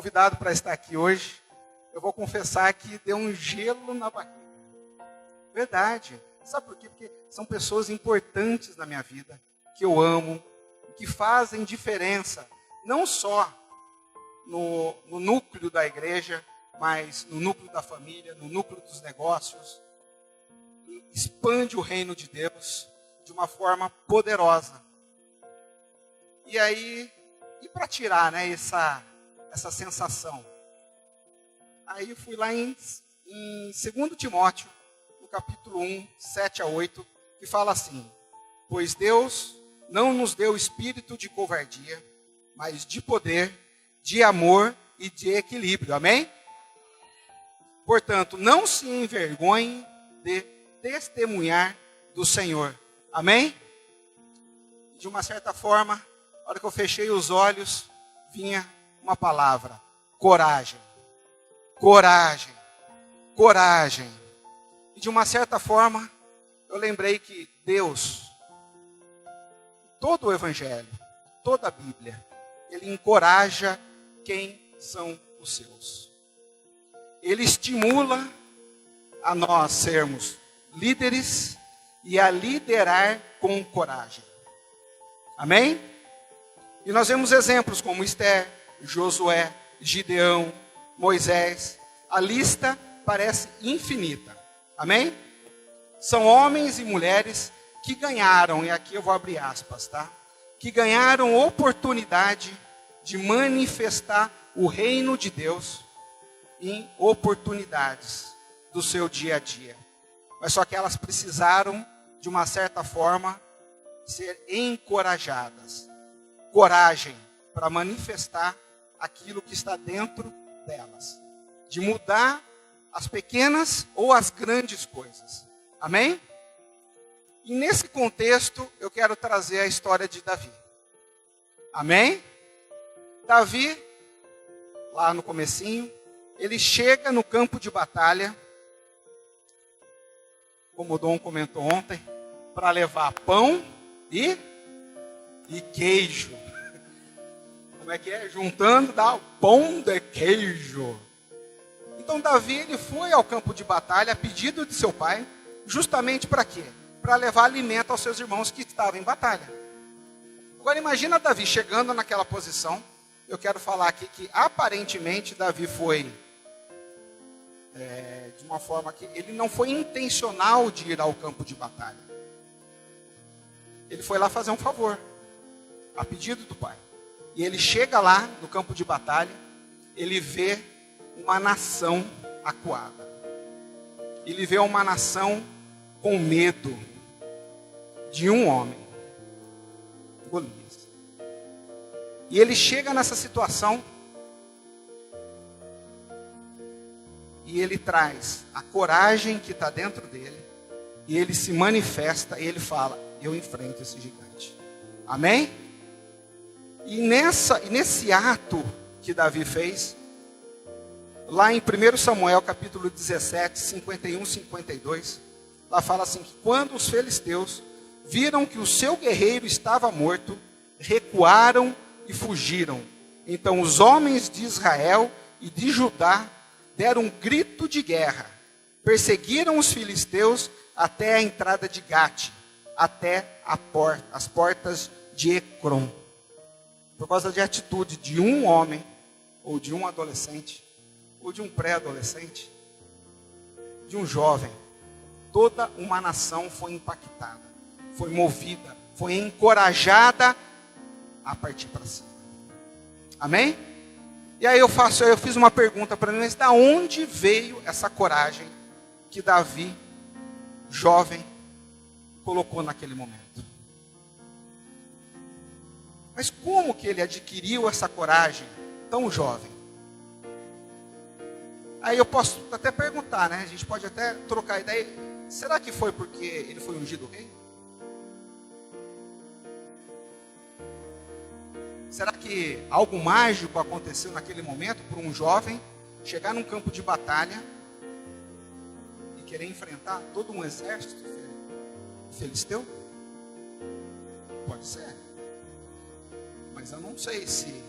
convidado para estar aqui hoje, eu vou confessar que deu um gelo na barriga. Verdade. Sabe por quê? Porque são pessoas importantes na minha vida, que eu amo, que fazem diferença, não só no núcleo da igreja, mas no núcleo da família, no núcleo dos negócios. Expande o reino de Deus de uma forma poderosa. E aí, e para tirar, né, essa sensação? Aí eu fui lá em 2 Timóteo, no capítulo 1, 7 a 8, que fala assim: pois Deus não nos deu espírito de covardia, mas de poder, de amor e de equilíbrio. Amém? Portanto, não se envergonhe de testemunhar do Senhor. Amém? De uma certa forma, na hora que eu fechei os olhos, vinha uma palavra: coragem. Coragem. Coragem. E de uma certa forma, eu lembrei que Deus, todo o Evangelho, toda a Bíblia, Ele encoraja quem são os seus. Ele estimula a nós sermos líderes e a liderar com coragem. Amém? E nós vemos exemplos como Esther, Josué, Gideão, Moisés. A lista parece infinita. Amém? São homens e mulheres que ganharam, e aqui eu vou abrir aspas, tá? Que ganharam oportunidade de manifestar o reino de Deus em oportunidades do seu dia a dia. Mas só que elas precisaram, de uma certa forma, ser encorajadas. Coragem para manifestar aquilo que está dentro delas. De mudar as pequenas ou as grandes coisas. Amém? E nesse contexto, eu quero trazer a história de Davi. Amém? Davi, lá no comecinho, ele chega no campo de batalha, como o Dom comentou ontem, para levar pão e queijo. Como é que é? Juntando dá o pão de queijo. Então Davi, ele foi ao campo de batalha a pedido de seu pai, justamente para quê? Para levar alimento aos seus irmãos que estavam em batalha. Agora imagina Davi chegando naquela posição. Eu quero falar aqui que aparentemente Davi foi de uma forma que ele não foi intencional de ir ao campo de batalha. Ele foi lá fazer um favor, a pedido do pai. E ele chega lá no campo de batalha, ele vê uma nação acuada. Ele vê uma nação com medo de um homem, Golias. E ele chega nessa situação e ele traz a coragem que está dentro dele e ele se manifesta e ele fala: eu enfrento esse gigante. Amém? E nesse ato que Davi fez, lá em 1 Samuel capítulo 17, 51, 52, lá fala assim, que quando os filisteus viram que o seu guerreiro estava morto, recuaram e fugiram. Então os homens de Israel e de Judá deram um grito de guerra. Perseguiram os filisteus até a entrada de Gate, até as portas de Ecrom. Por causa de atitude de um homem, ou de um adolescente, ou de um pré-adolescente, de um jovem, toda uma nação foi impactada, foi movida, foi encorajada a partir para cima. Amém? E aí eu fiz uma pergunta para mim, mas da onde veio essa coragem que Davi, jovem, colocou naquele momento? Mas como que ele adquiriu essa coragem tão jovem? Aí eu posso até perguntar, né? A gente pode até trocar ideia. Será que foi porque ele foi ungido rei? Será que algo mágico aconteceu naquele momento para um jovem chegar num campo de batalha e querer enfrentar todo um exército filisteu? Pode ser. Mas eu não sei se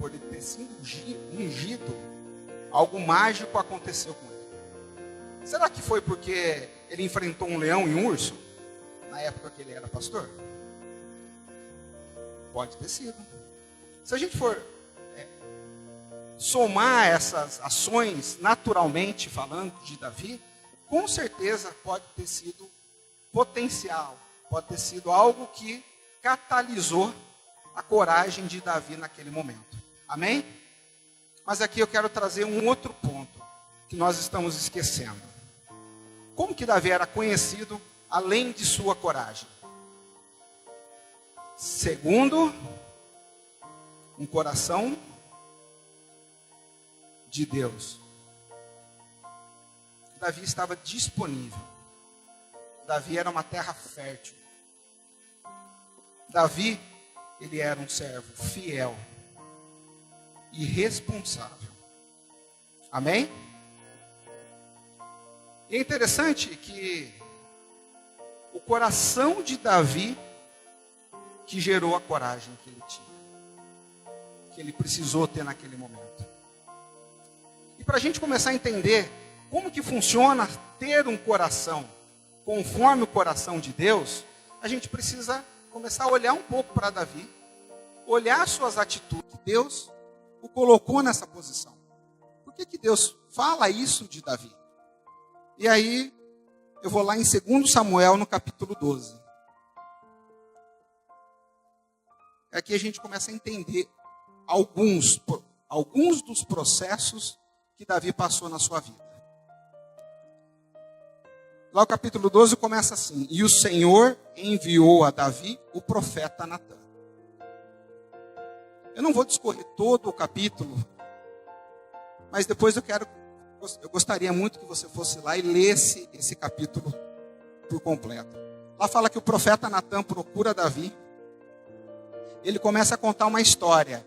por ele ter sido ungido, algo mágico aconteceu com ele. Será que foi porque ele enfrentou um leão e um urso? Na época que ele era pastor? Pode ter sido. Se a gente for somar essas ações, naturalmente falando, de Davi, com certeza pode ter sido potencial, pode ter sido algo que catalisou a coragem de Davi naquele momento. Amém? Mas aqui eu quero trazer um outro ponto que nós estamos esquecendo. Como que Davi era conhecido além de sua coragem? Segundo, um coração de Deus. Davi estava disponível. Davi era uma terra fértil. Davi, ele era um servo fiel e responsável. Amém? E é interessante que o coração de Davi que gerou a coragem que ele tinha, que ele precisou ter naquele momento. E para a gente começar a entender como que funciona ter um coração conforme o coração de Deus, a gente precisa começar a olhar um pouco para Davi, olhar suas atitudes. Deus o colocou nessa posição. Por que Deus fala isso de Davi? E aí, eu vou lá em 2 Samuel, no capítulo 12. Aqui a gente começa a entender alguns dos processos que Davi passou na sua vida. Lá o capítulo 12 começa assim: e o Senhor enviou a Davi o profeta Natã. Eu não vou discorrer todo o capítulo, mas depois eu gostaria muito que você fosse lá e lesse esse capítulo por completo. Lá fala que o profeta Natã procura Davi. Ele começa a contar uma história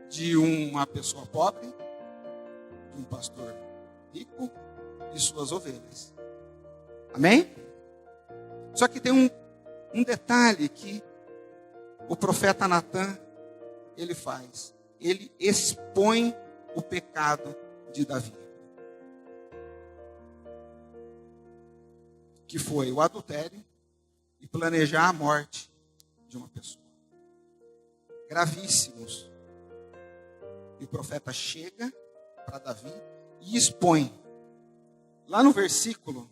de uma pessoa pobre, de um pastor rico e suas ovelhas. Amém? Só que tem um detalhe que o profeta Natã, ele faz. Ele expõe o pecado de Davi. Que foi o adultério e planejar a morte de uma pessoa. Gravíssimos. E o profeta chega para Davi e expõe. Lá no versículo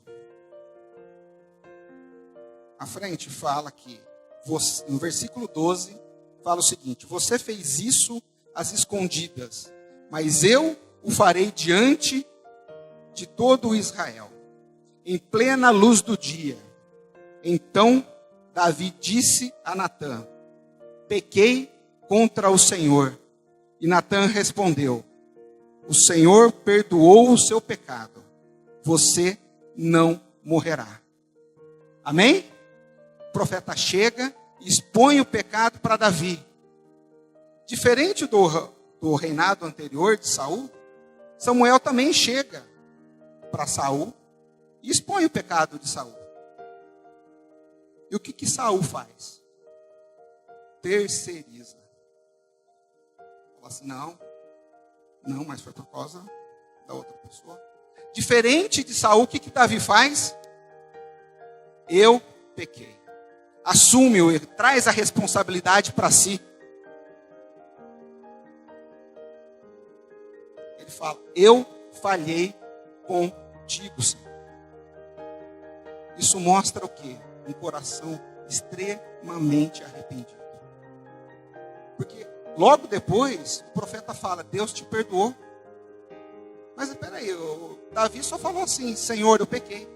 à frente fala que, no versículo 12, fala o seguinte: você fez isso às escondidas, mas eu o farei diante de todo o Israel, em plena luz do dia. Então Davi disse a Natã: pequei contra o Senhor. E Natã respondeu: o Senhor perdoou o seu pecado, você não morrerá. Amém? O profeta chega e expõe o pecado para Davi. Diferente do reinado anterior de Saul, Samuel também chega para Saul e expõe o pecado de Saul. E o que Saul faz? Terceiriza. Fala assim: não, mas foi por causa da outra pessoa. Diferente de Saul, o que Davi faz? Eu pequei. Assume, traz a responsabilidade para si. Ele fala: eu falhei contigo, Senhor. Isso mostra o quê? Um coração extremamente arrependido. Porque logo depois, o profeta fala: Deus te perdoou. Mas espera aí, Davi só falou assim: Senhor, eu pequei.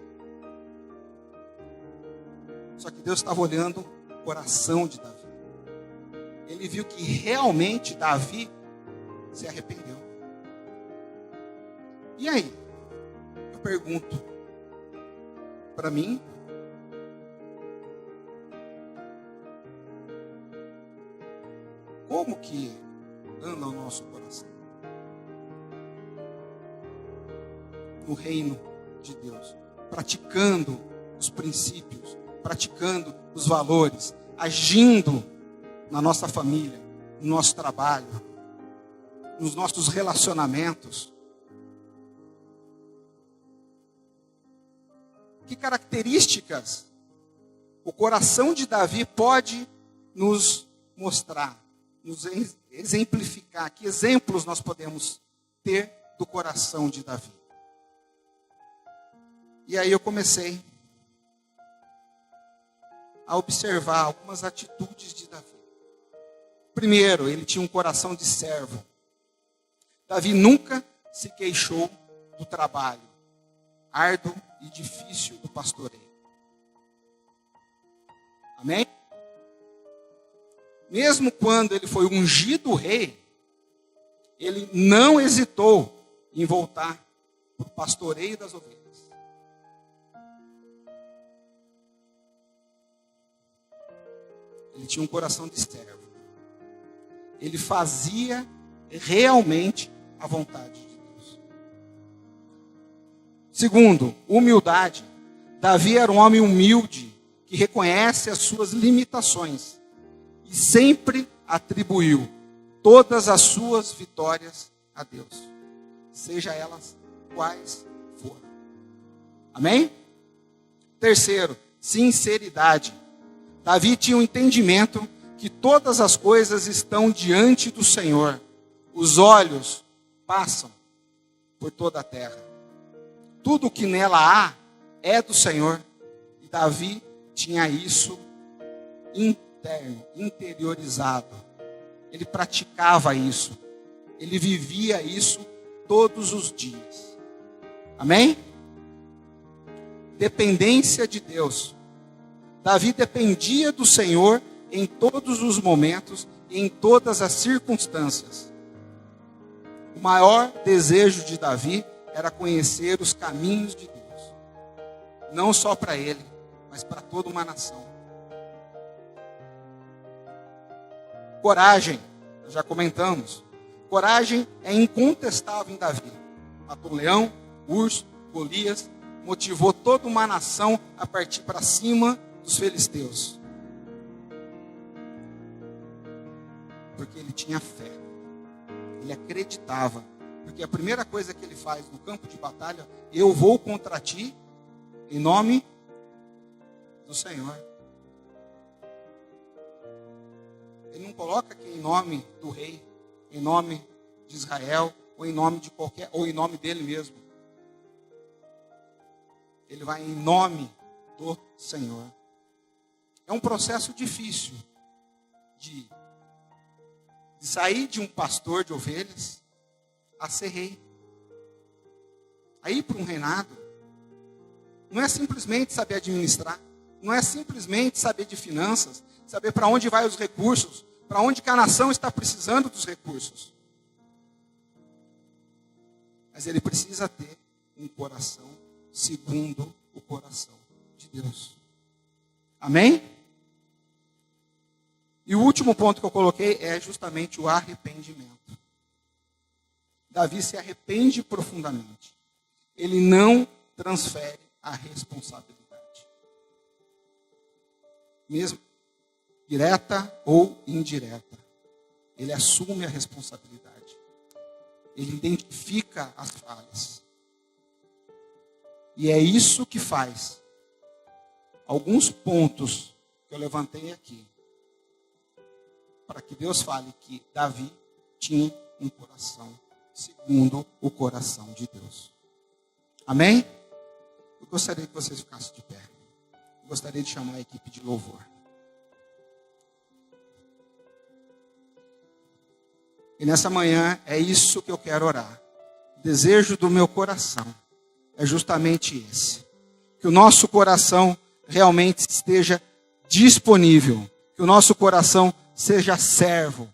Só que Deus estava olhando o coração de Davi. Ele viu que realmente Davi se arrependeu. E aí? Eu pergunto para mim, como que anda o nosso coração no reino de Deus, praticando os princípios, praticando os valores, agindo na nossa família, no nosso trabalho, nos nossos relacionamentos. Que características o coração de Davi pode nos mostrar, nos exemplificar? Que exemplos nós podemos ter do coração de Davi? E aí eu comecei a observar algumas atitudes de Davi. Primeiro, ele tinha um coração de servo. Davi nunca se queixou do trabalho árduo e difícil do pastoreio. Amém? Mesmo quando ele foi ungido rei, ele não hesitou em voltar para o pastoreio das ovelhas. Ele tinha um coração de servo. Ele fazia realmente a vontade de Deus. Segundo, humildade. Davi era um homem humilde, que reconhece as suas limitações e sempre atribuiu todas as suas vitórias a Deus, seja elas quais forem. Amém? Terceiro, sinceridade. Davi tinha um entendimento que todas as coisas estão diante do Senhor. Os olhos passam por toda a terra. Tudo o que nela há é do Senhor. E Davi tinha isso interno, interiorizado. Ele praticava isso. Ele vivia isso todos os dias. Amém? Dependência de Deus. Davi dependia do Senhor em todos os momentos e em todas as circunstâncias. O maior desejo de Davi era conhecer os caminhos de Deus. Não só para ele, mas para toda uma nação. Coragem, nós já comentamos. Coragem é incontestável em Davi. Matou um leão, urso, Golias, motivou toda uma nação a partir para cima dos filisteus. Porque ele tinha fé. Ele acreditava. Porque a primeira coisa que ele faz no campo de batalha, eu vou contra ti em nome do Senhor. Ele não coloca aqui em nome do rei, em nome de Israel, ou em nome de qualquer, ou em nome dele mesmo. Ele vai em nome do Senhor. É um processo difícil de sair de um pastor de ovelhas a ser rei. A ir para um reinado. Não é simplesmente saber administrar. Não é simplesmente saber de finanças. Saber para onde vai os recursos. Para onde que a nação está precisando dos recursos. Mas ele precisa ter um coração segundo o coração de Deus. Amém? E o último ponto que eu coloquei é justamente o arrependimento. Davi se arrepende profundamente. Ele não transfere a responsabilidade. Mesmo direta ou indireta. Ele assume a responsabilidade. Ele identifica as falhas. E é isso que faz alguns pontos que eu levantei aqui. Para que Deus fale que Davi tinha um coração segundo o coração de Deus. Amém? Eu gostaria que vocês ficassem de pé. Eu gostaria de chamar a equipe de louvor. E nessa manhã é isso que eu quero orar. O desejo do meu coração é justamente esse. Que o nosso coração realmente esteja disponível. Que o nosso coração seja servo